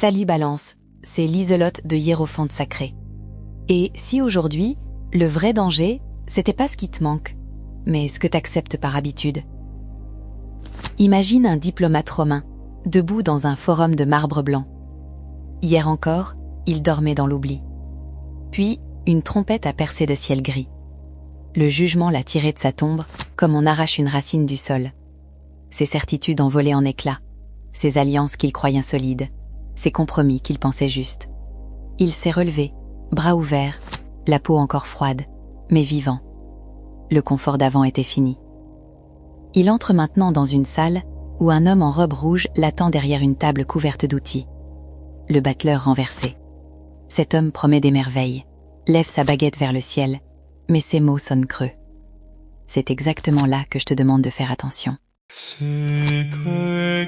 Salut Balance, c'est Liselotte de Hiérophante Sacré. Et si aujourd'hui, le vrai danger, c'était pas ce qui te manque, mais ce que t'acceptes par habitude. Imagine un diplomate romain, debout dans un forum de marbre blanc. Hier encore, il dormait dans l'oubli. Puis, une trompette a percé de ciel gris. Le jugement l'a tiré de sa tombe, comme on arrache une racine du sol. Ses certitudes ont volé en éclats, ses alliances qu'il croyait solides, ses compromis qu'il pensait justes. Il s'est relevé, bras ouverts, la peau encore froide, mais vivant. Le confort d'avant était fini. Il entre maintenant dans une salle où un homme en robe rouge l'attend derrière une table couverte d'outils. Le battleur renversé. Cet homme promet des merveilles, lève sa baguette vers le ciel, mais ses mots sonnent creux. C'est exactement là que je te demande de faire attention. Secret